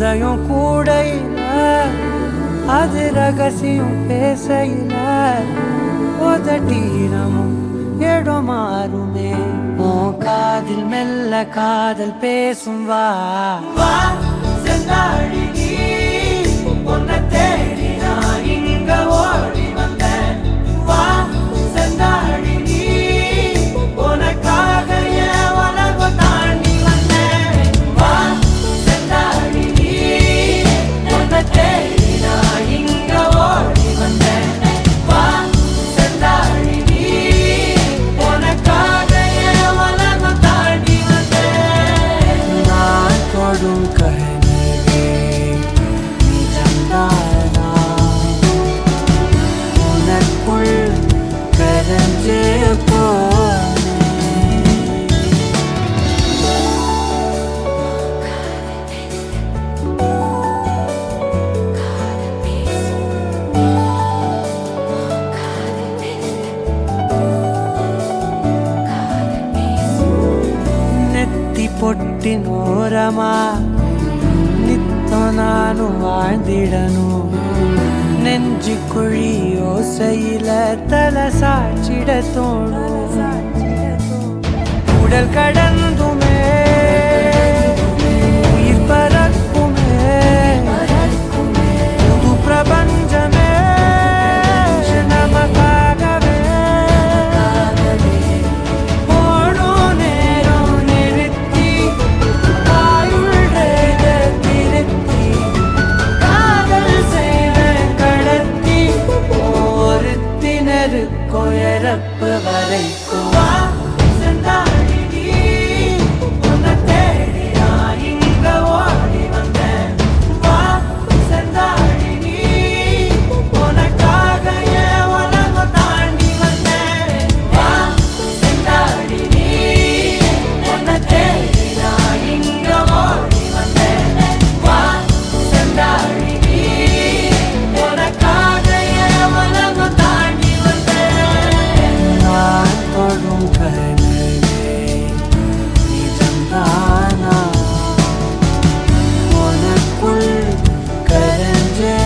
உதயம் கூடையில அது ரகசியம் பேசையில உதட்டீரமும் இடம் மாறுமே உன் காதில் மெல்ல காதல் பேசும் வா செந்தாழி நீ உன்னை தேடி நான் இங்க ஓடி வந்தேன் வா செந்தாழி நீ உனக்காக என் உலகம் தாண்டி வந்தேன் வா செந்தாழி நீ உன்னை தேடி நான் இங்க ஓடி வந்தேன் வா செந்தாழி நீ உனக்காக என் உலகம் தாண்டி வந்தேன் நான் தொடும் கனவே நிஜம்தானா உனக்குள் கரைஞ்சே பொட்டினோரமா நித்தம் நானும் வாழ்ந்திடணும் நெஞ்சு குழி யோசையில தலை சாட்சிட தோணும் உடல் கடந்துமே உயிர் பறக்குமே புது பிரபஞ்சமே நமக்காகவே கோயரப்பு வரைக்கும் வா செந்தாழி நீ உன்னை தேடி நான் இங்க ஓடி வந்தேன் வா செந்தாழி நீ உனக்காக என் உலகம் தாண்டி வந்தேன் வா செந்தாழி நீ உன்னை தேடி நான் இங்க ஓடி வந்தேன் வா செந்தாழி நீ உனக்காக என் உலகம் தாண்டி தொடும் கனவே நிஜம்தானா உனக்குள் கரைஞ்சே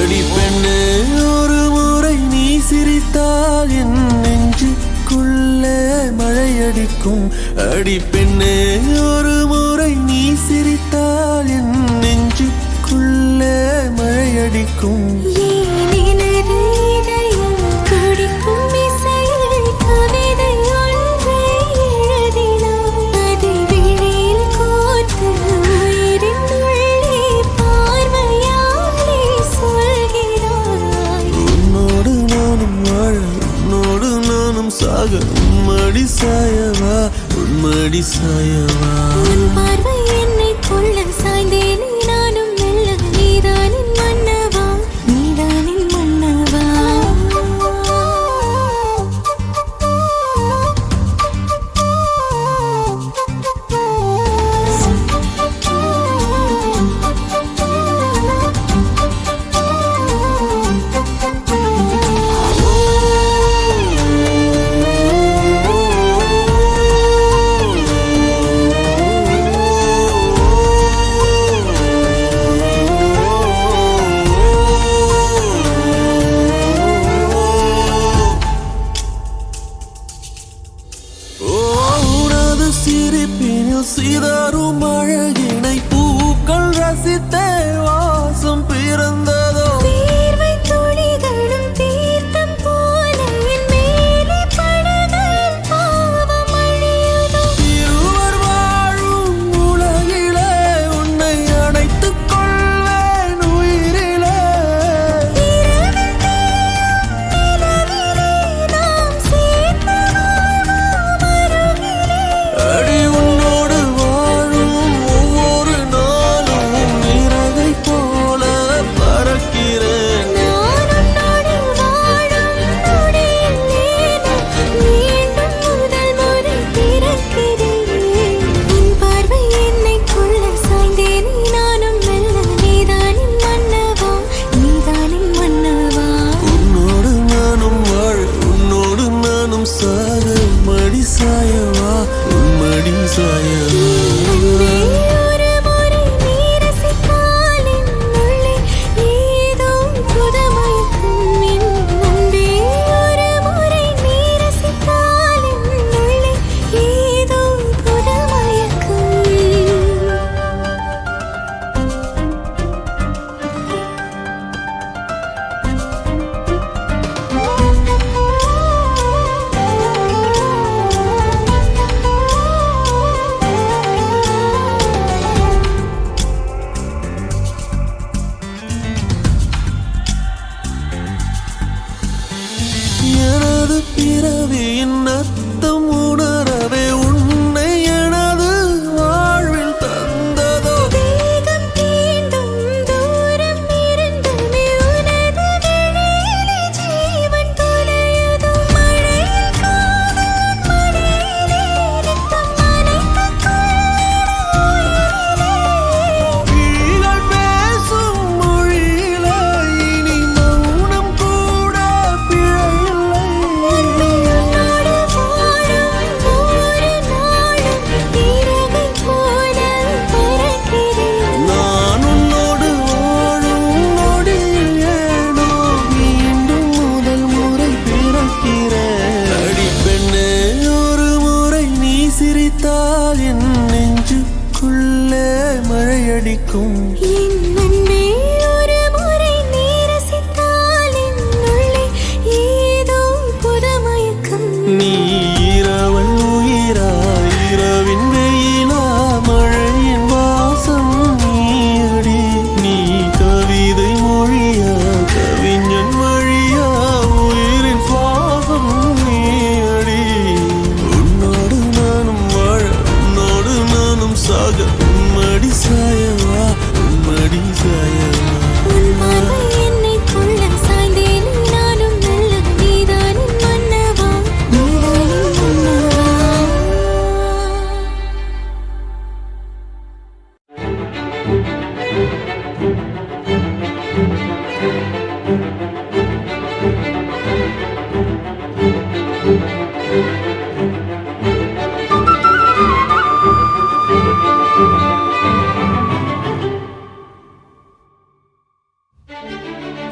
அடி பெண்ணே ஒரு முறை நீ சிரித்தால் என் நெஞ்சுக்குள்ளே மழையடிக்கும் அடி பெண்ணே ஒரு முறை நீ சிரித்தால் என் நெஞ்சுக்குள்ளே மழையடிக்கும் உன்மடி சாயவா உன்மடி சாயவா உன் பார்வை என்னை கொள்ள சாய்ந்தேனே நானும் மெல்ல நீதானின் மன்னவா நீதானின் மன்னவா சிரிப்பினில் சிதறும் அழகினை பூக்கள் ரசித்தே வாசம் பிறந்ததோ தீர்வை துளிகளும் தீர்த்தம் போல என் மேல் சாயவா ஒரு முறை நீ ரசித்தால் என் உள்ளே ஏதோ புதுமயக்கம் என் அன்பே ஒரு முறை நீ ரசித்தால் என் உள்ளே ஏதோ புதுமயக்கம் எனது பிறவியின் அர்த்தம் உணரவே உன்னை எனது வாழ்வில் தந்ததோ வேகம் தீண்டும் தூரம் இருந்துமே உனது விழியிலே ஜீவன் துளையுதோ மழையில் காதல் மடியிலே ரத்தம் நனைத்துக் விழிகள் பேசும் மொழியிலே இனி மௌனம் கூட பிழையில்லை உன்னோடு வாழும் ஒவ்வொரு நாளும் இறகை போல பறக்கிறேன் நான் உன்னோடு வாழும் நொடியில் ஏனோ மீண்டும் முதல் முறை பிறக்கிறேன் அடி பெண்ணே ஒரு முறை நீ சிரித்தால் என் நெஞ்சுக்குள்ளே மழையடிக்கும் என் அன்பே ஒரு முறை நீ ரசித்தால் என் உள்ளே ஏதோ புதுமயக்கம் நீ இரவல் உயிரா இரவின் வெயிலா மழையின் வாசம் நீயடி நீ கவிதை மொழியா கவிஞன் வழியா உயிரின் சுவாசம் நீயடி உன்னோடு நானும் வாழ உன்னோடு நானும் சாக உம்மடி சாயவா உம்மடி சாயவா உன் பார்வை என்னை கொள்ள சாய்ந்தேன் நானும் நல்ல நீதான் என் மன்னவா நீதான் என் மன்னவா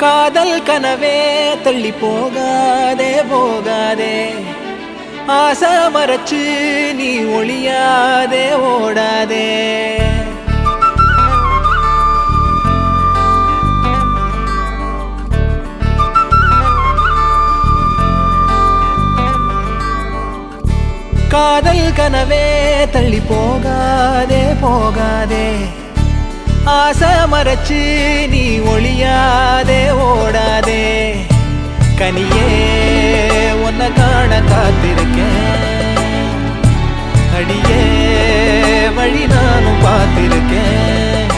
காதல் கனவே தள்ளி போகாதே போகாதே ஆசை மறைச்சு நீ ஒளியாதே ஓடாதே காதல் கனவே தள்ளி போகாதே போகாதே ஆசை மறைச்சு நீ ஒளியாதே ஓடாதே கனியே உன்னை காண காத்திருக்கேன் அடியே வழி நானும் பார்த்திருக்கேன்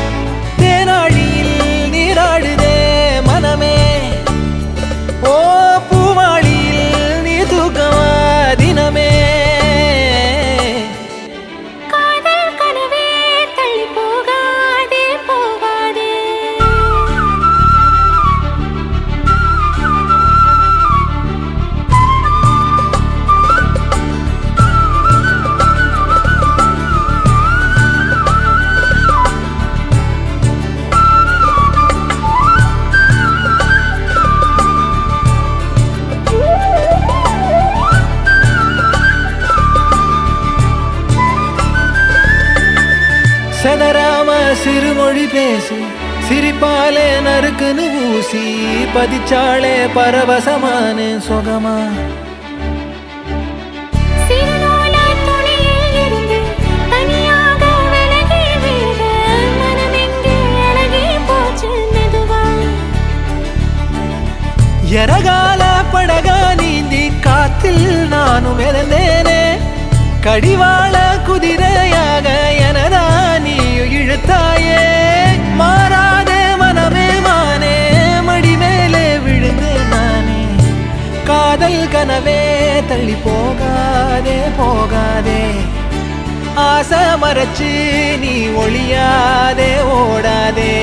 தேனாழியில் நீராடுதே மனமே ஓ பூவாளியில் நீ தூக்கமா தினமே காதல் கனவே தள்ளி போகாதே போகாதே செதறாம சிறுமொழி பேசு சிரிப்பாலே நறுக்குன்னு ஊசி பதிச்சாலே பரவசமான சுகமா சிறுநூலா துணியில் இருந்து தனியாக விலகி விட மனமெங்கே அழகி போச்சு மெதுவா எரகால படகா நீந்தி காத்தில் நானும் இறந்தேனே கடிவாள குதிரையாக எனதா நீயும் இழுத்தாயே மாறாதே மனமே மானே மடி மேலே விழுந்தேன் நானே காதல் கனவே தள்ளி போகாதே போகாதே ஆசை மறைச்சு நீ ஒளியாதே ஓடாதே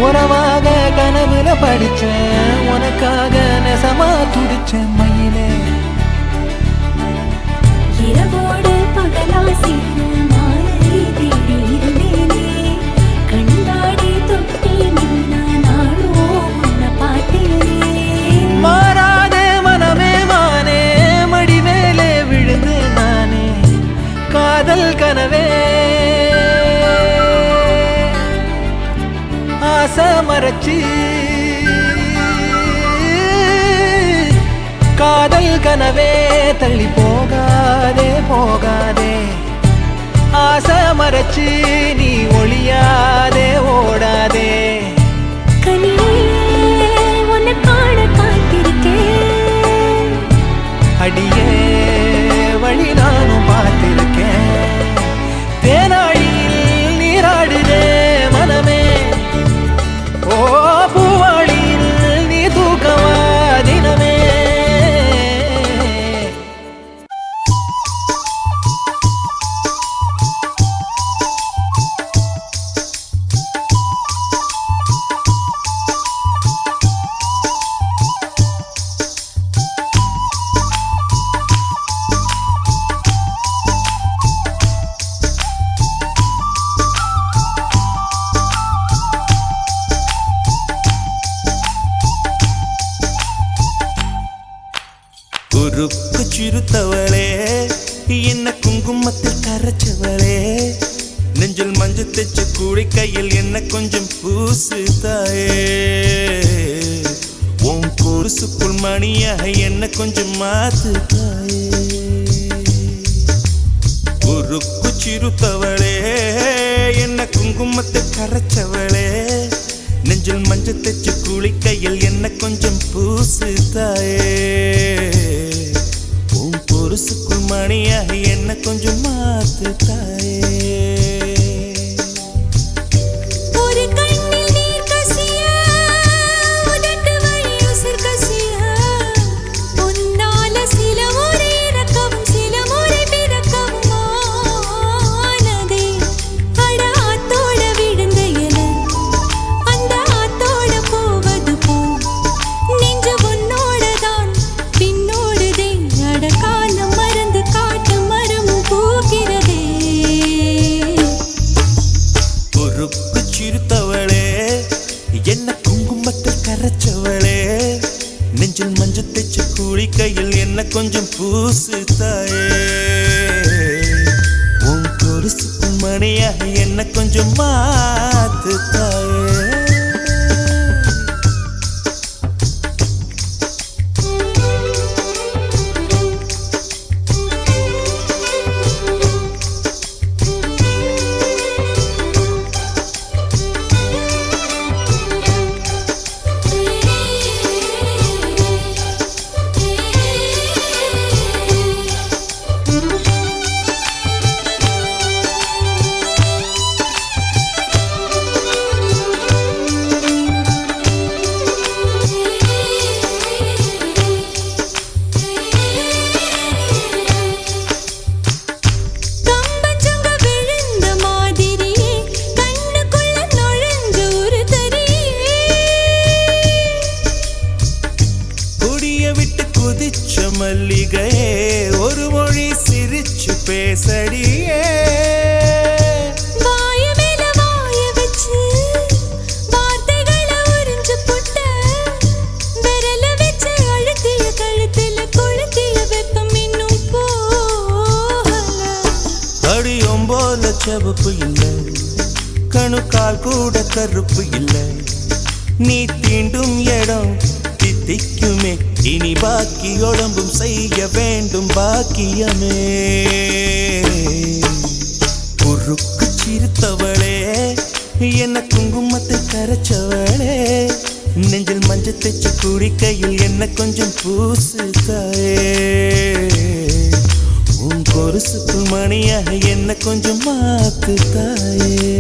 உறவாக கனவுல படிச்சேன், உனக்காக நெசமா துடிச்சேன் மயிலே. இரவோடு பகலா சேர மாலை தேடி இருந்தேனே, கண்ணாடி தொட்டி நின்ன நாளோ உன்னை பார்த்தேனே. மாறாதே மனமே மானே, மடி மேலே விழுந்து நானே காதல் கனவே. ஆசை மறைச்சு காதல் கனவே, தள்ளி போகாதே போகாதே. ஆசை மறைச்சு நீ ஒளியாதே ஓடாதே. கனியே உன்னை காண காத்திருக்கேன், அடியே வழி நானும் பார்த்திருக்கேன். தேனாழியில் நீராடுதே மனமே, ஓ பூவாளியில் நீ தூக்கவா தினமே. உருக்கு சிறுத்தவளே, என்ன குங்குமத்தில் கரைச்சவளே, நெஞ்சில் மஞ்சள் தைச்சு கூடி கையில் என்ன கொஞ்சம் பூசு தாயே. உன் கொலுசுக்குள் மணியாக என்ன கொஞ்சம் மாத்து தாயே. உருக்கு சிறுத்தவளே, என்ன குங்குமத்தில் கரைச்சவளே, நெஞ்சில் மஞ்சள் தைச்சு கூலி கையில் என்ன கொஞ்சம் பூசு தாயே. உன் பொருசுக்குள் மணியாக என்ன கொஞ்சம் மாத்து தாயே. ஒரு கண்ணில் நீர் கசிய, உதட்டு வழி உசிர் கசிய, உன்னால சில முறை இறக்கவும் சில முறை பிறக்கவும் ஆனதே. அட ஆத்தோட விழுந்த இலை, அந்த ஆத்தோட போவது போல் நெஞ்சு உன்னோடதான் பின்னோடுதே. அட காலம் மறந்து காட்டு மரமும் பூக்கிறதே. உருக்கு சிறுத்தவளே, என்ன குங்குமத்தில் கரைச்சவளே, நெஞ்சில் மஞ்சள் தைச்சு கூலி கையில் என்ன கொஞ்சம் பூசு தாயே. உன் கொலுசுக்குள் மணியாக என்ன கொஞ்சம் மாத்து தாயே. கம்பஞ்சங்க விழுந்த மாதிரியே கண்ணுக்குள்ள நுழைஞ்ச ஒரு தரியே. கொடிய விட்டு குதிச்ச மல்லிகையே, ஒரு மொழி சிரிச்சு பேசடியே. வாய மேல வாய வச்சு வார்த்தைகளை உறிஞ்சு புட்ட, விரல வச்சு அழுத்திய கழுத்துல கொளுத்திய வெப்பம் இன்னும் போகல. அடியும் போல செவப்பு இல்லை, கணுக்கால் கூட கருப்பு இல்லை. நீ தீண்டும் இடம் தித்திக்குமே, இனி பாக்கி உடம்பும் செய்ய வேண்டும் பாக்கியமே. உருக்கு சிறுத்தவளே, என்ன குங்குமத்தை கரைச்சவளே, நெஞ்சில் மஞ்சள் தைச்சு கூடி கையில் என்ன கொஞ்சம் பூசு தாயே. உன் கொலுசுக்குள் மணியாக என்ன கொஞ்சம் மாத்து தாயே.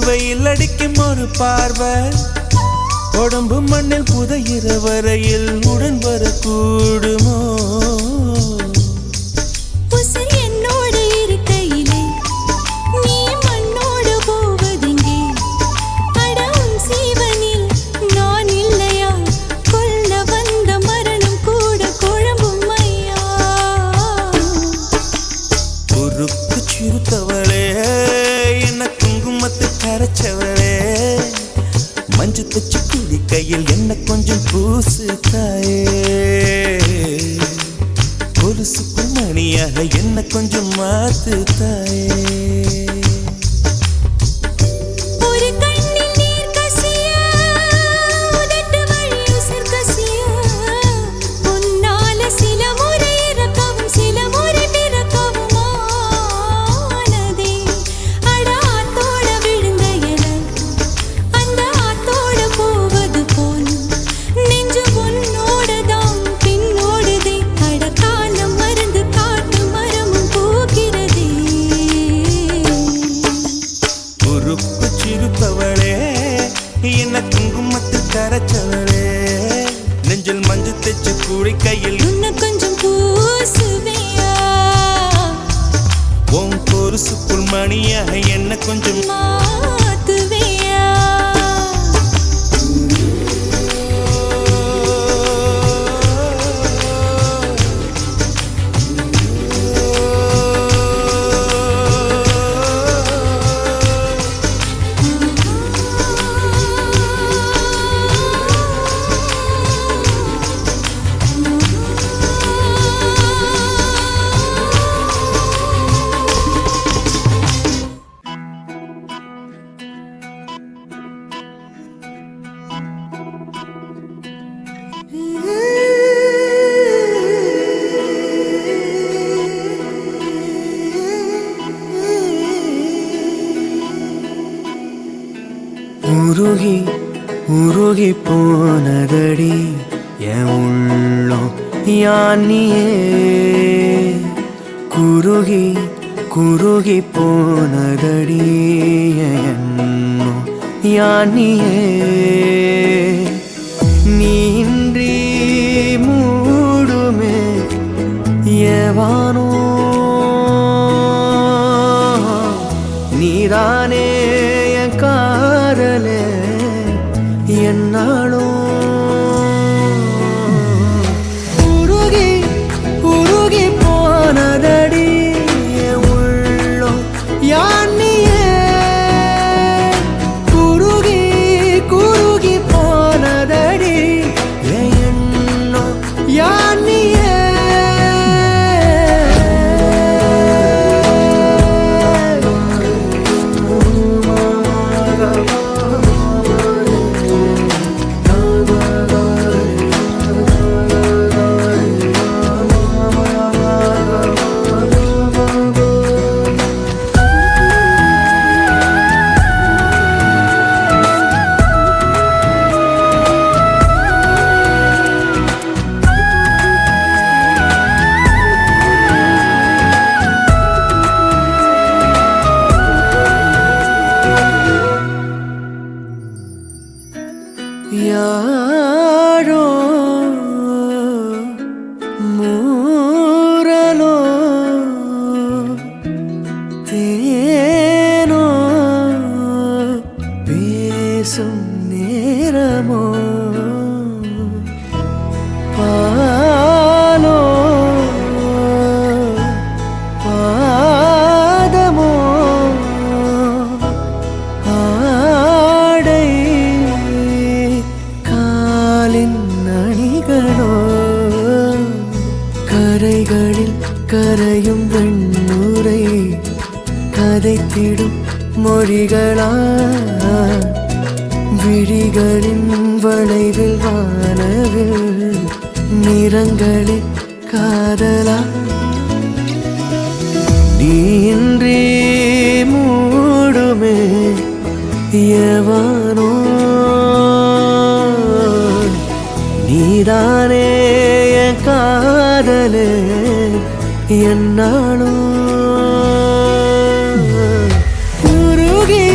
வெயில் அடிக்கும் ஒரு பார்வை உடம்பு மண்ணில் புதையிற வரையில் உடன் வரக்கூடுமோ மஞ்சு தச்சு குடி கையில் என்ன கொஞ்சம் பூசு தாயே கொலுசுக்குள் மணியாக என்ன கொஞ்சம் மாத்து தாயே என்ன குங்குமத்து கரைச்சவளே நெஞ்சில் மஞ்சு தைச்சு கூடி கையில் உன்னை கொஞ்சம் பூசுவியா உன் கொலுசுக்குள் மணியாக என்ன கொஞ்சம் மாத்துவியா உருகி உருகி போனதடி என் உள்ளம் யானியே குருகி குருகி போனதடி என்னும் யானியே நீன்றி மூடுமே ஏவானோ நீரானே காதலே என்னாலும் உருகி உருகி போனதடி உள்ளம் யானியே குருகி குருகி போனதடி எண்ணம் யானியே யாரோ மூரலோ தேனோ பேசும் நேரமோ பாலோ பாதமோ ஆடை அணிகளோ கரைகளில் கரையும் வெண்ணுரை கதைத்திடும் மொழிகளா விழிகளின் வளைவில் வானவில் நிறங்களில் காதலா நீன்றி மூடுமே எவனோ நீதானே என் காதலே என்னாலும் உருகி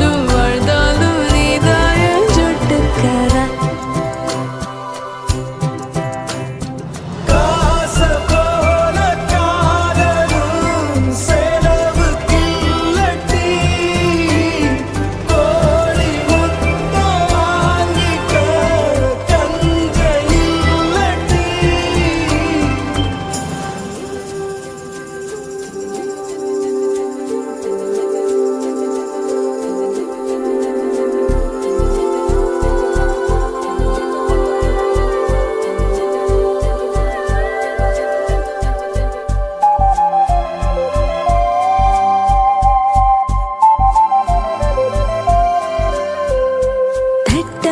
செத்தாலும் வாழ்ந்தாலும் நீதாய சொட்டுக்கரா காசு போல காதலும் செலவுக்கில்லடி கோடி முத்தம் வாங்கிக்க கஞ்சையில்லடி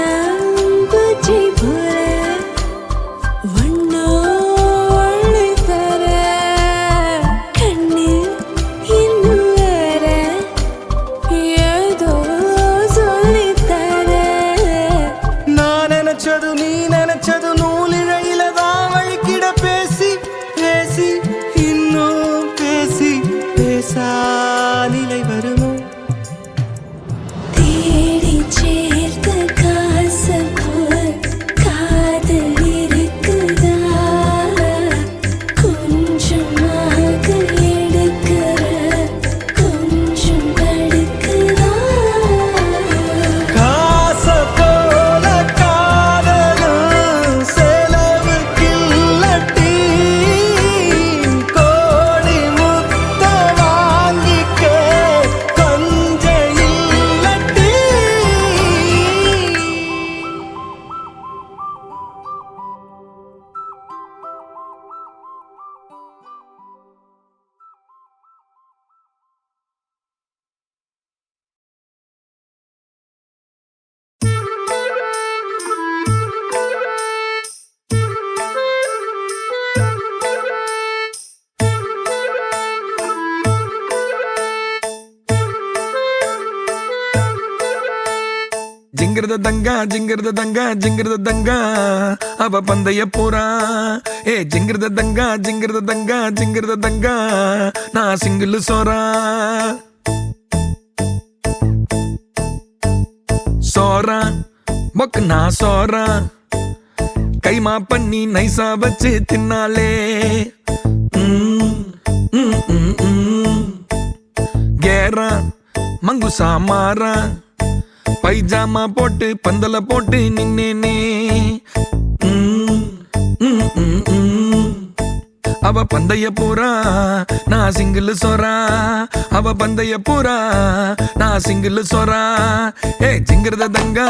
தட்டாம்பூச்சி போல வண்ணோடு தர கண்ணில் இன்னும் வேற ஏதோ சொல்லித்தர நான் நினைச்சது நீ நினைச்சது நூலிழையில தான் வழிக்கிட பேசி பேசி இன்னும் பேசி பேசா நிலை வருமோ தேடி சேர்த்த காசு போல் காதல் இருக்குதா கொஞ்சமாக எடுக்கிற கொஞ்சம் தடுக்குதா காச போல காதலும் செலவுக்கில்லடி கோடி முத்தம் வாங்கிக்க கஞ்சையில்லடி ஜிங்கிரத தங்கா ஜிங்கிரத தங்கா ஜிங்கிரத தங்கா அவ பந்தய போறா ஏ ஜிங்கிரத தங்கா ஜிங்கிரத தங்கா ஜிங்கிரத தங்கா நான் சிங்கிள் சோறா சோறா மொக்கு நான் சோறா கைமா பண்ணி நைசா வச்சு தின்னாலே கேரா மங்குசா மாறா பைஜாமா போட்டு பந்தல போட்டு நின்னேனே அவ பந்தய போறா நான் சிங்கிள் சோறா அவ பந்தய போறா நான் சிங்கிள் சோறா ஏ ஜிங்கிரத தங்கா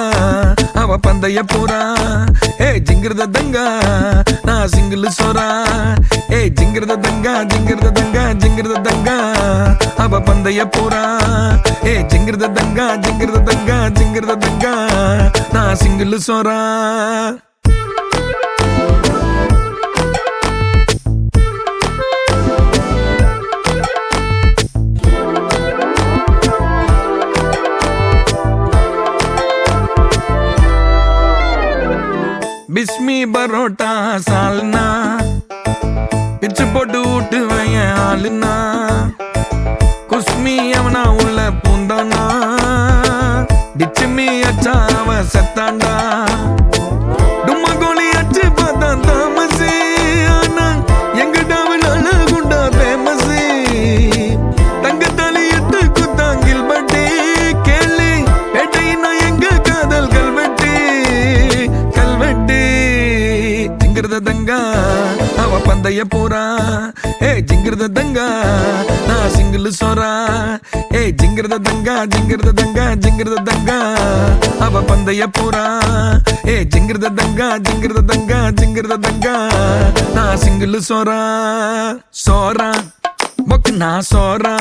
அவ பந்தய போறா ஏ ஜிங்கிரத தங்கா நான் சிங்கிள் சோறா ஏ ஜிங்கிரத தங்கா ஜிங்கிரத தங்கா ஜிங்கிரத தங்கா அவ பந்தய போறா ஏ ஜிங்கிரத தங்கா ஜிங்கிரத தங்கா ஜிங்கிரத தங்கா நான் சிங்கிள் சோறா பிஸ்மி பரோட்டா சால்னா பிச்சு போட்டு விட்டு வையன் ஆளுனா குஸ்மி அவனா உள்ள பூந்தானா டிச்சுமி அச்சா அவன் செத்தாண்டா டும்மா கோழி அச்சு பார்த்தா தாமசி ஆனா எங்க டாவிலான குண்டா ஃபேமஸி தங்கத்தாலி எட்டு குத்தாங்கில் பட்டி கேளு பேட்டையினா எங்க காதல் கல்வெட்டு கல்வெட்டு ஜிங்கிரத தங்கா அவ பந்தய போறா ஏ ஜிங்கிரத தங்கா நான் சிங்கிள் சோறா ஏ ஜிங்கிரத தங்கா ஜிங்கிரத தங்கா ஜிங்கிரத தங்கா அவ பந்தய போறா ஏ ஜிங்கிரத தங்கா ஜிங்கிரத தங்கா ஜிங்கிரத தங்கா நான் சிங்கிள் சோறா சோறா மொக்கு நான் சோறா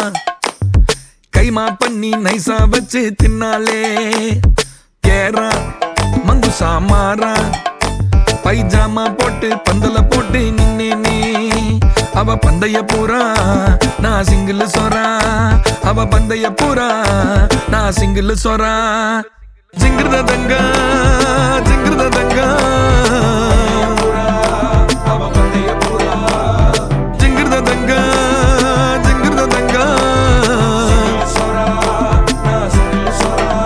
கைமா பண்ணி நைசா வச்சு தின்னாலே கேரா மங்குசா மாறா பைஜாமா போட்டு பந்தல போட்டு நின்னேனே அவ பந்தய போறா நான் சிங்கிள் சோறா அவ பந்தய போறா நான் சிங்கிள் சோறா ஜிங்கிரத தங்கா ஜிங்கிரத தங்கா அவ பந்தய போறா ஜிங்கிரத தங்கா ஜிங்கிரத தங்கா சோறா நான் சிங்கிள் சோறா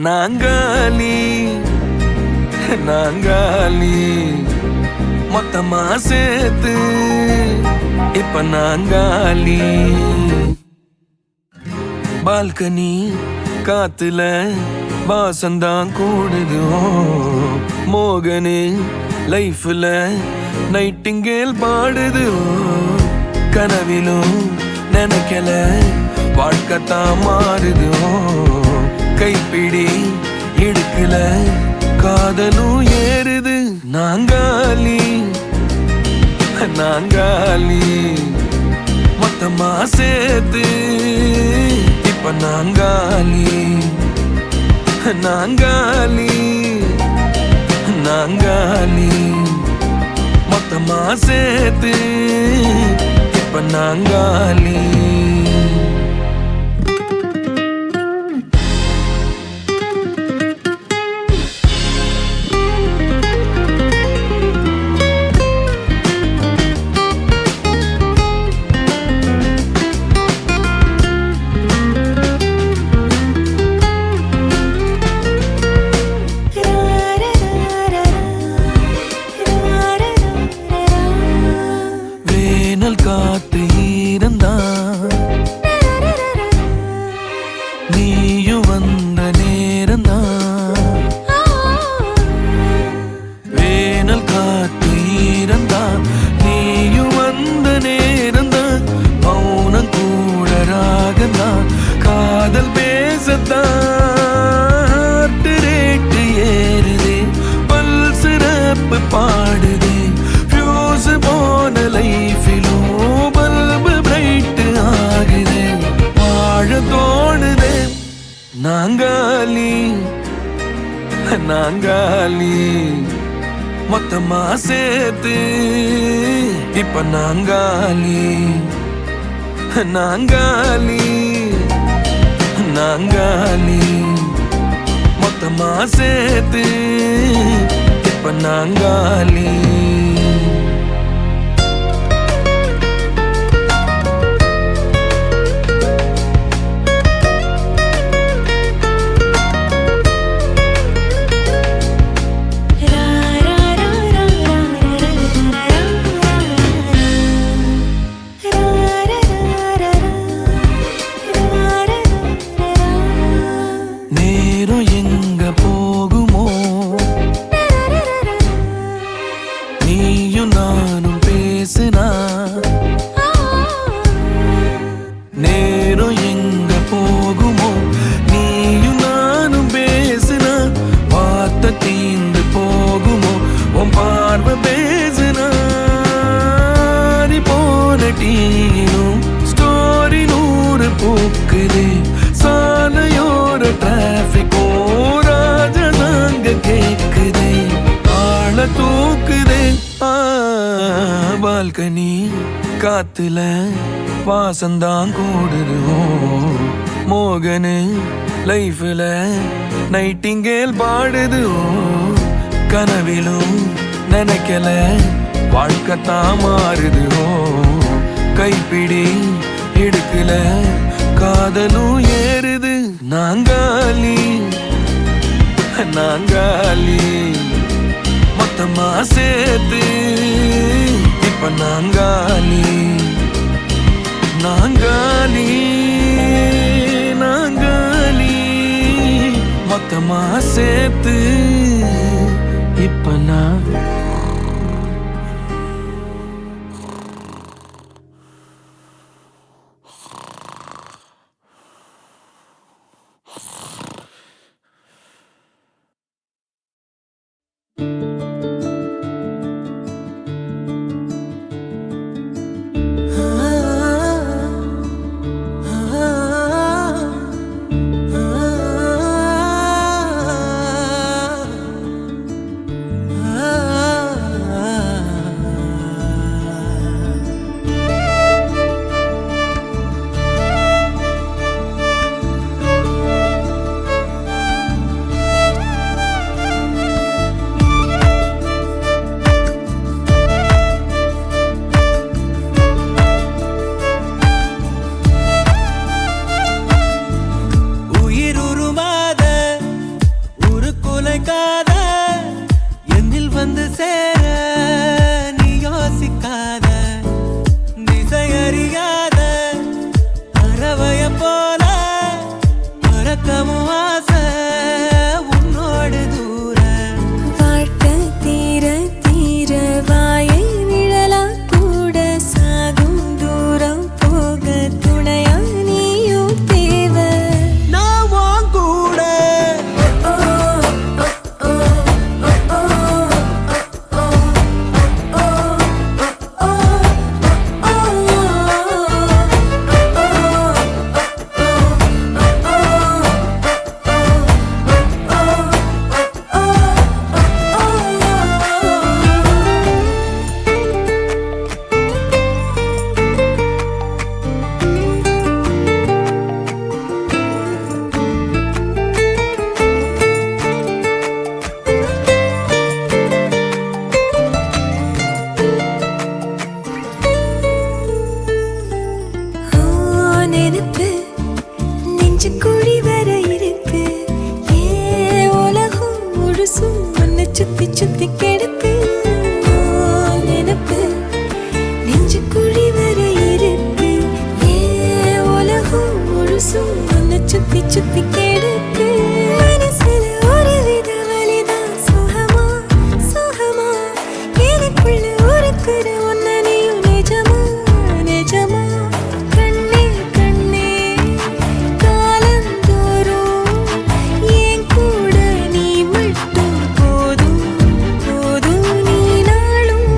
நாங்காலி நாங்காலி மொத்தமா சேர்த்து இப்ப நாங்காலி பால்கனி காத்துல வாசந்தான் கூடுதோ மோகனு லைஃப்ல நைட்டிங்கேல் பாடுது கனவிலும் நினைக்கல வாழ்க்கத்தான் மாறுதோ கைப்பிடி இடுக்கல காதலும் ஏறுது நாங்காலி நாங்காலி மொத்தமா சேர்த்து இப்ப நாங்காலி நாங்காலி நாங்காலி மொத்தமா சேர்த்து இப்ப நாங்காலி காத்து ஈரந்தான் நீயும் வந்த நேரந்தான் வேனல் காத்து ஈரந்தான் நீயும் வந்த நேரந்தான் மௌனம் கூட ராகந்தான் காதல் பேசத்தான் ரேட்டு ஏறுதே பல் சிறப்பு பாடுதே ஃபியூஸ் போன லைஃபிலும் தோணுதே நாங்காலி நாங்காலி மொத்தமா சேர்த்து இப்ப நாங்காலி நாங்காலி நாங்காலி மொத்தமா சேர்த்து இப்ப நாங்காலி நேரம் எங்க போகுமோ நீயும் நானும் பேசுனா வார்த்தை தீந்து போகுமோ உன் பார்வை பேசுனா போன டீனும் ஸ்டோரி 100 பூக்குது சாலையோர டிராபிக்கோ ராஜனாங்க கேக்குதே ஆள தூக்குதே பால்கனி காத்துல வாசந்தான் கூடுதோ மோகனு லைஃப்ல நைட்டிங்கேல் பாடுதோ கனவிலும் நினைக்கல வாழ்க்கத்தான் மாறுதோ கைப்பிடி இடுக்கல காதலும் ஏறுது நாங்காலி நாங்காலி மொத்தமா சேர்த்து இப்ப நாங்காலி நாங்காலி நாங்காலி மொத்தமா சேர்த்து இப்ப நான் மறைக்காத என்னில் வந்து சேர நீ யோசிக்காத திசையறியாத பறவைய போல பறக்கவும் ஆசை உன்னோடு தூர வாழ்க்கை தீர தீர வாயை நிழலா கூட சாகும் தூரம் போக துணையா நீயும் தேவை நான் உன் கூட நெருப்பு நெஞ்சு குழி வர இருக்கு ஏன் உலகம் முழுசும் உன்னை சுத்தி சுத்தி கெடுக்கு நெருப்பு நெஞ்சு குழி வர இருக்கு ஏன் உலகம் முழுசும் உன்னை சுத்தி சுத்தி கெடுக்கு மனசுல ஒரு வித வலிதான் சுகமா சுகமா எனக்குள்ள ஒருக்குற உன்னை நீயும் நிஜமா நிஜமா கண்ணே கண்ணே காலந்தோறும் என் கூட நீ மட்டும் போதும் போதும் நீ நாளும்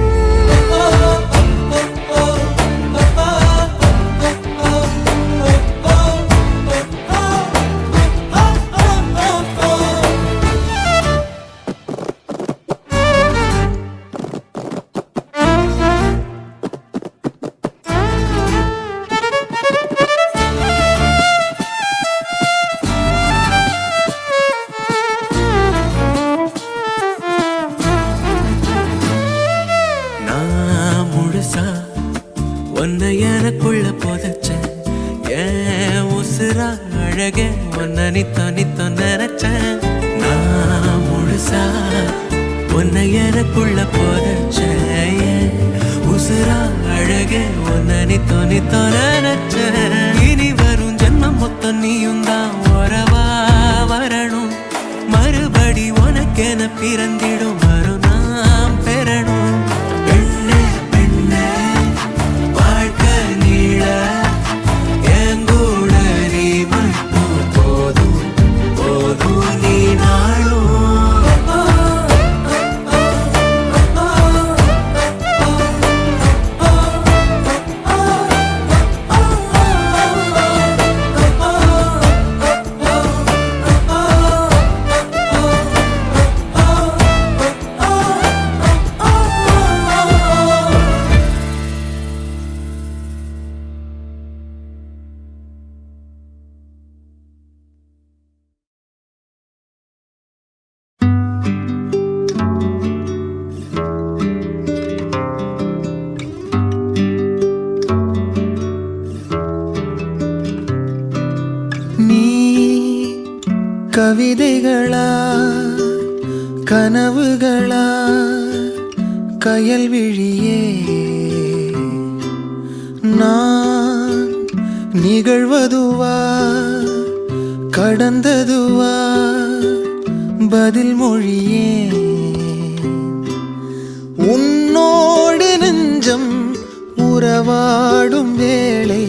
நான் முழுசா உன்னை எனக்குள்ள புதைச்சேன் ஏன் உசுரா அழகே உன்னை நித்த நினைச்சேன் நான் முழுசா உன்னை எனக்குள்ள புதைச்சேன் ஏன் உசுரா அழகே உன்னை நித்த நினைச்சேன் இனி வரும் ஜென்மம் மொத்தம் நீயும் தான் உறவா வரணும் மறுபடி உனக்கென பிறந்திடும் வரும் நாம் பெறணும் பெண்ணே பெண்ணே வாழ்க்கை நீள என் கூட நீ மட்டும் போதும் போதும் நீ நாளும் நீ கவிதைகளா கனவுகளா கயல்விழியே நான் நிகழ்வதுவா கடந்ததுவா பதில் மொழியே உன்னோடு நெஞ்சம் உறவாடும் வேளை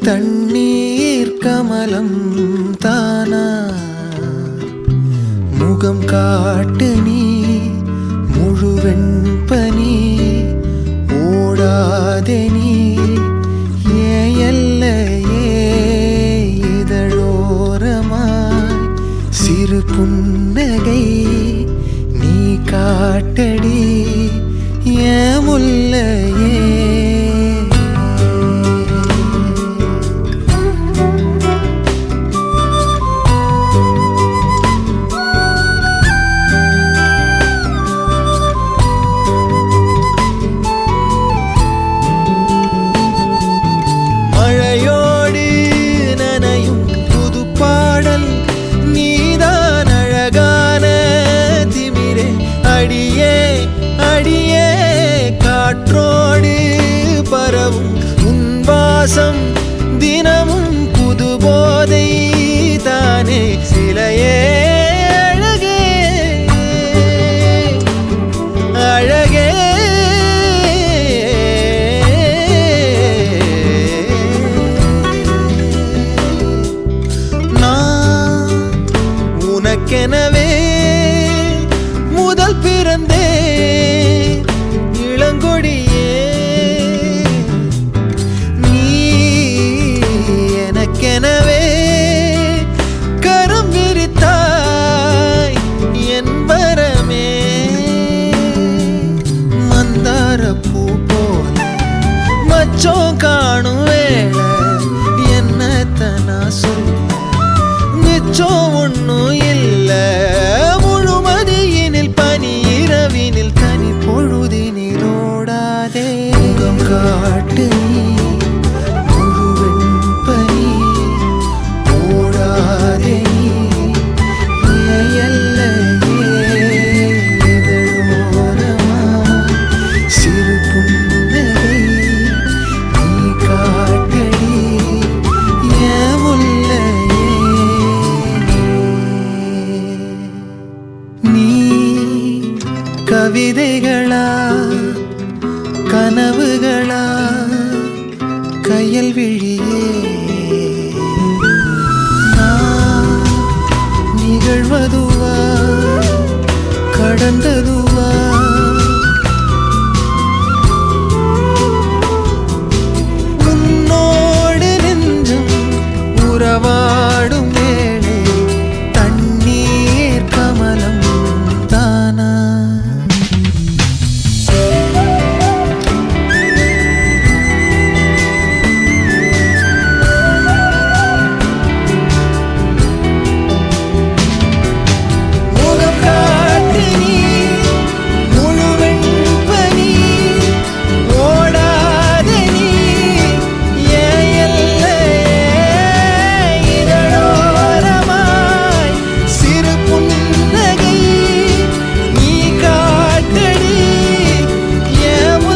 தண்ணீர் கமலம் தானா முகம் காட்டு நீ முழுவெண் பனி ஓடாதே நீ ஏன் எல்லையே இதழோரமாய் சிறு புன்னகை நீ காட்டடி ஏன் முல்லையே சுவாசம் தினமும் புது போதை தானே சிலையே அழகே அழகே நான் உனக்கெனவே முதல் பிறந்தே இளங்கொடியே நீ எனக்கெனவே கரம் விரித்தாய் என் வரமே மந்தார பூ போல மச்சம் காணும் வேளை என்னத்தனா சொல்ல மிச்சம் ஒன்னும் இல்ல முழுமதியினில் பனி இரவினில் தனி பொழுதினில் ஓடாதே முகம் காட்டு நீ முழுவெண் பனி ஓடாதே நீ எல்லையே இதழோரமா சிறு புன்னகை நீ காட்டடி என் முல்லையே நீ கவிதைகளா கனவுகளா கையல் விழியே நான் நிகழ்வதுவா கடந்ததுவா உன்னோடு நெஞ்சம் உறவாடும் வேளை தண்ணீர் கமலம் தானா முகம் காட்டு நீ முழுவெண் பனி ஓடாதே நீ என் எல்லையே இதழோரமாய் சிறு புன்னகை நீ காட்டடி என்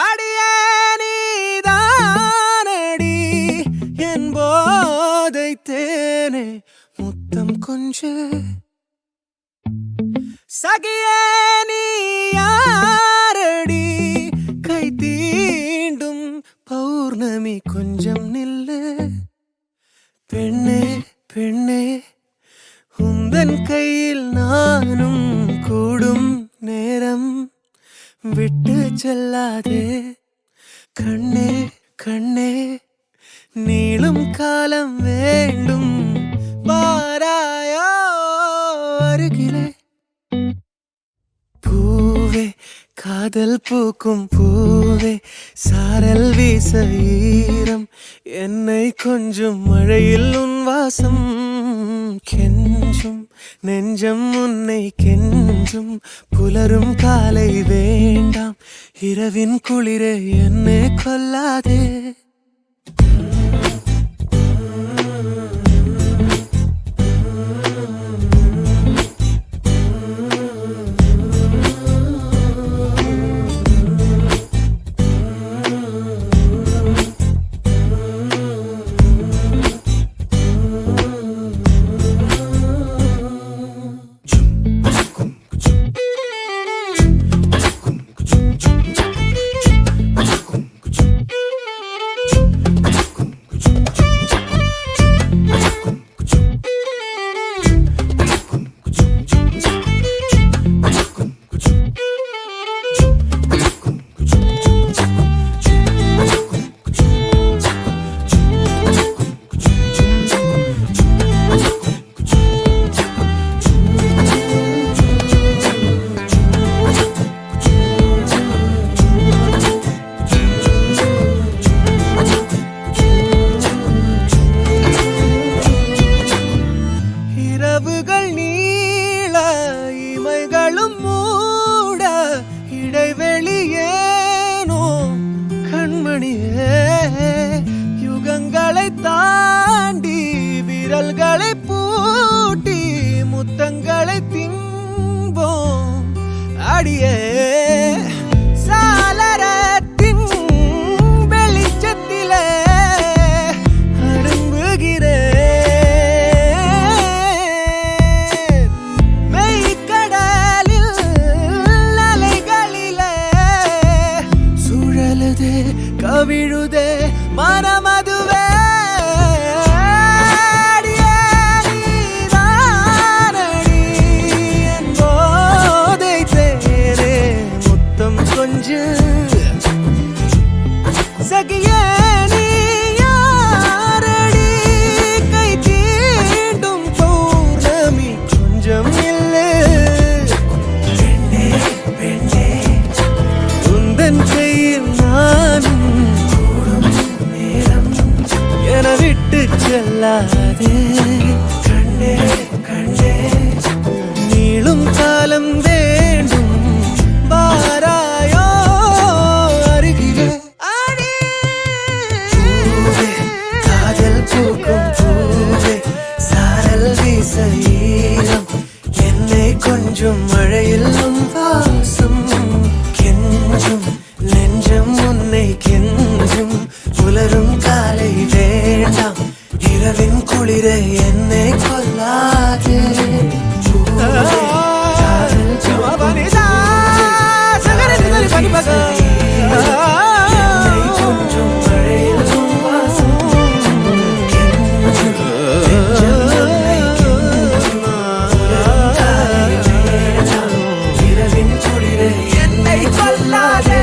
அடியே நீதானடி என் போதை தேனே முத்தம் கொஞ்சு சகியே நீ யாரடி கை தீண்டும் பௌர்ணமி கொஞ்சம் நில்லு பெண்ணே பெண்ணே உந்தன் கையில் நானும் கூடும் நேரம் விட்டு செல்லாதே கண்ணே கண்ணே நீளும் காலம் வேண்டும் வாராயோ அருகிலே பூவே காதல் பூக்கும் பூவே சாரல் வீச ஈரம் என்னை கொஞ்சம் மழையில் உன் வாசம் கெஞ்சும் நெஞ்சம் உன்னை கெஞ்சும் புலரும் காலை வேண்டாம் இரவின் குளிரே என்னை கொல்லாதே அடியே சாளரத்தின் வெளிச்சத்திலே அடங்குகிறேன் மெய்க்கடலில் அலைகளிலே சுழலுதே கவிழுதே மனமதுவே அடியே நீதானடி என் போதைத் தேனே முத்தம் கொஞ்சம் சகியே நீ யாரடி கை தீண்டும் பௌர்ணமி கொஞ்சம் இல்லை பெண்ணே பெண்ணே உந்தன் கையில் நானும் கூடும் நேரம் என விட்டு செல்லாதே கண்ணே கண்ணே நீளும் காலம் வேண்டும் வாராயோ அருகிலே அடி பூவே காதல் பூக்கும் பூவே சாரல் வீச ஈரம் என்னை கொஞ்சம் மழையில் உன் வாசம் கெஞ்சும் நெஞ்சம் உன்னை கெஞ்சும் புலரும் காலை வேண்டாம் இரவின் குளிரை என்னை கொல்லாதே பூவே, காதல் பூக்கும் என்னை கொஞ்சம் மழையில் உன் வாசம் கெஞ்சும் நெஞ்சம் உன்னை கெஞ்சும் புலரும் காலை வேண்டாம் இரவின் குளிரை என்னை கொல்லாதே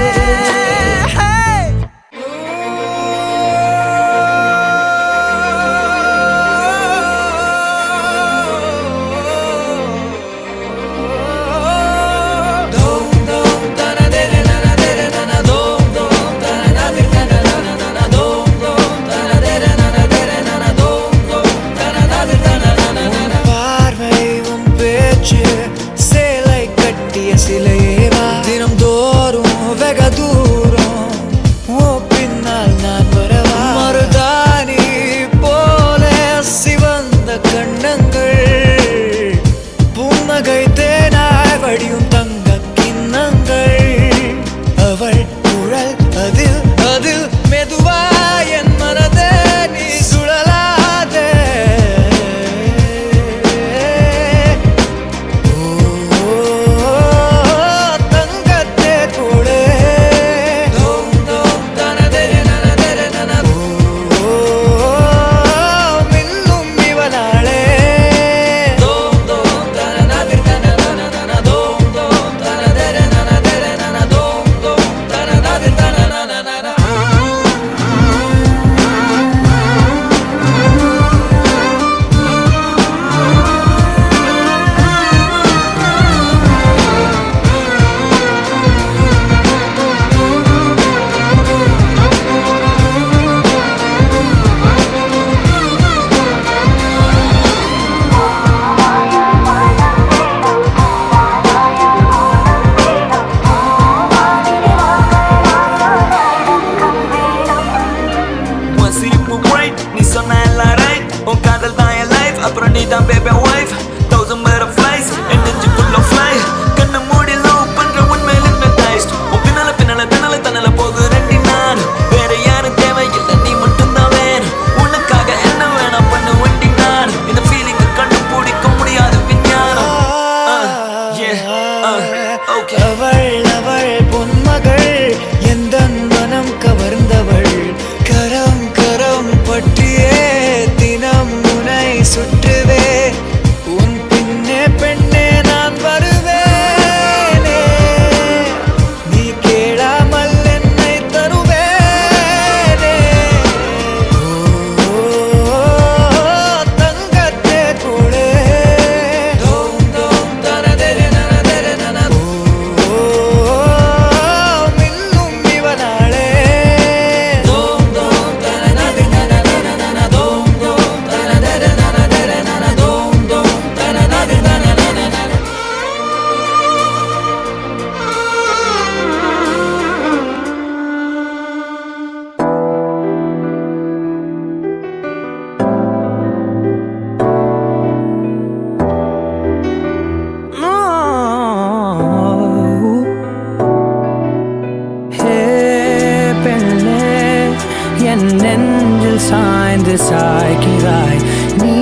சாய்ந்து சாய்கிறாய் நீ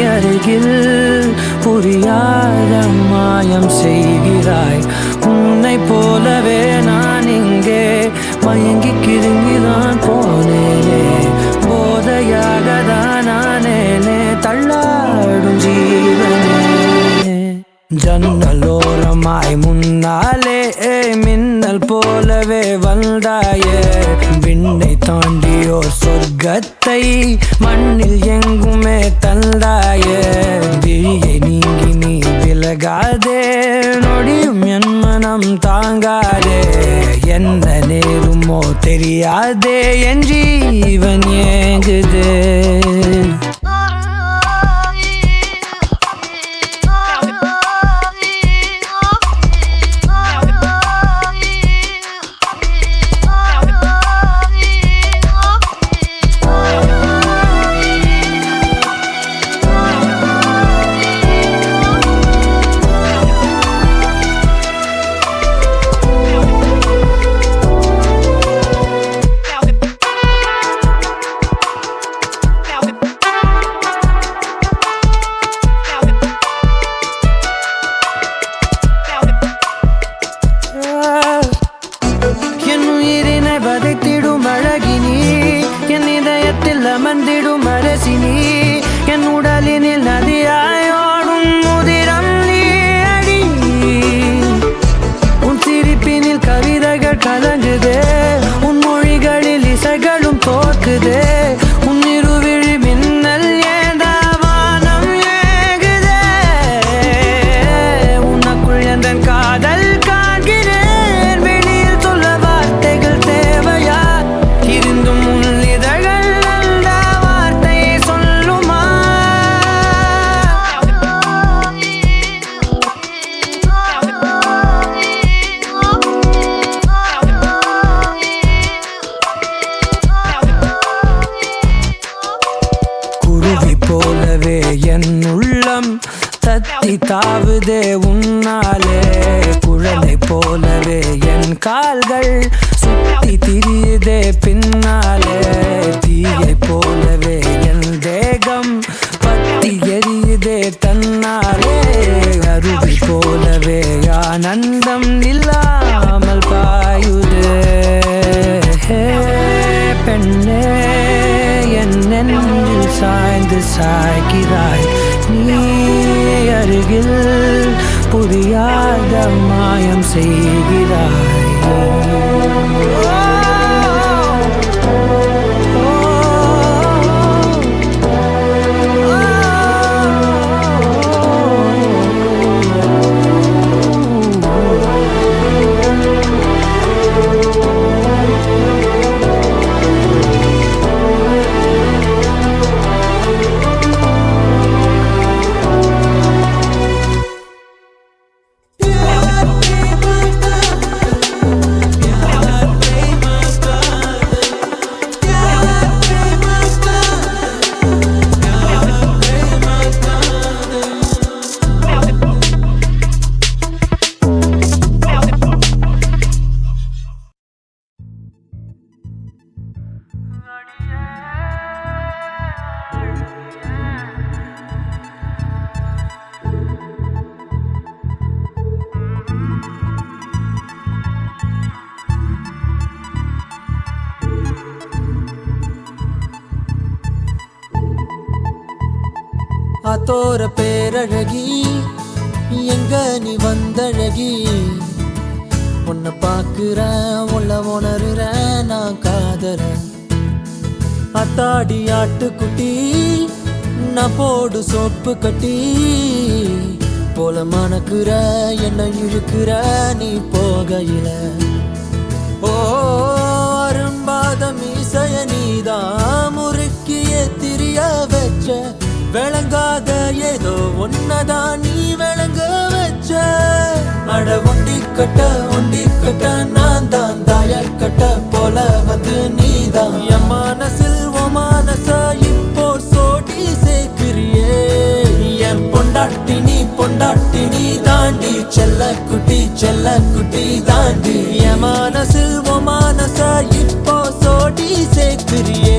அருகில் புரியாத மாயம் செய்கிறாய் உன்னை போலவே நான் இங்கே மயங்கி கிருங்கிதான் போனேனே போதையாக தான் நானேனே தள்ளாடும் ஜீவனே ஜன்னலோரமாய் முன்னாலே மின்னல் போலவே வந்தாயே விண்ணை தாண்டியோர் சொர்க்கத்தை மண்ணில் எங்குமே தந்தாயே விழியை நீங்கி நீ விலகாதே நொடியும் என் மனம் தாங்காதே என்ன நேருமோ தெரியாதே என் ஜீவன் ஏங்குதே வதைத்திடும் அழகினி என் இதயத்தில் அமர்ந்திடும் அரசினி என் உடலினில் நதியாயோடும் முதிரம் நீ அடி உன் சிரிப்பினில் கவிதைகள் கலங்குதே உன் மொழிகளில் இசைகளும் தோற்குதே உன் இருவிழி மின்னல் ஏந்தா வானம் ஏகுதே உனக்குள் எந்த காதல் காண்கிறேன் வெளியில் சொல்ல வார்த்தைகள் தேவையா இருந்தும் உன் இதழ்கள் அந்த வார்த்தையை சொல்லுமா குருவி போலவே என் உள்ளம் தத்தி தாவுதே உன்னாலே குழந்தை போலவே என் கால்கள் சுத்தி திரியுதே பின்னாலே தீயை போலவே என் தேகம் பத்தி எரியுதே தன்னாலே அருவி போலவே ஆனந்தம் இல்லாமல் பாயுதே பெண்ணே என் நெஞ்சில் சாய்ந்து சாய்கிறாய் நீ அருகில் புரியாத மாயம் செய்கிறாய் ஆத்தோர பேரழகி எங்க நீ வந்தழகி உன்னை பார்க்கிறேன் உள்ள உணர்றேன் நான் காதறேன் அத்தாடி ஆட்டுக்குட்டி நான் போடு சோப்பு கட்டி போல மணக்குற என்ன இழுக்கிற நீ போகையில ஓ அரும்பாத மீசைய நீதான் முறுக்கிய திரிய வச்ச விளங்காத ஏதோ ஒன்னதான் நீ விளங்க வச்ச அட ஒண்டி கட்ட நான் தான் தாயர் கட்ட போல வந்து நீதான் என் மனசில் ஓ மனச இப்போ சோடி சேர்க்கிறியே என் பொண்டாட்டி நீ தாண்டி செல்ல குட்டி தாண்டி என் மனசில் ஓ மனச இப்போ சோடி சேர்க்கிறியே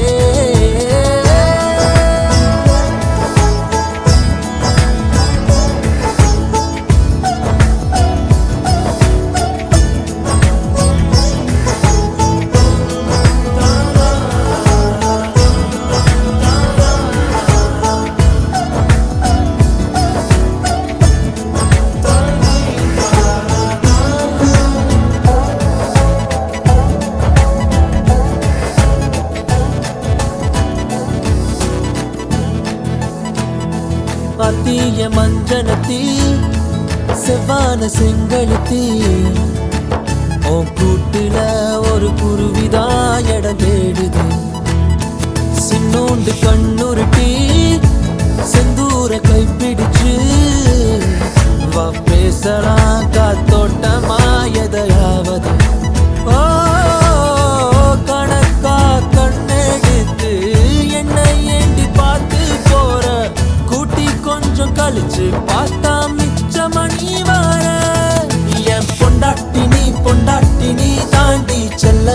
காஞ்சனத்தி செவ்வான செங்கழுத்தி உன் கூட்டுல ஒரு குருவிதான் இடம் தேடுது சின்னோண்டு கண்ணுருட்டி செந்தூர கைப்பிடிச்சு வா பேசலாம் காத்தோட்டமா எதையாவது ஓ கணக்கா கண்ணெடுத்து என்னை ஏண்டி பார்த்து போற கூட்டி கொஞ்சம் கழிச்சு பார்த்தா மிச்ச மணி வார என் பொண்டாட்டி நீ தாண்டி செல்ல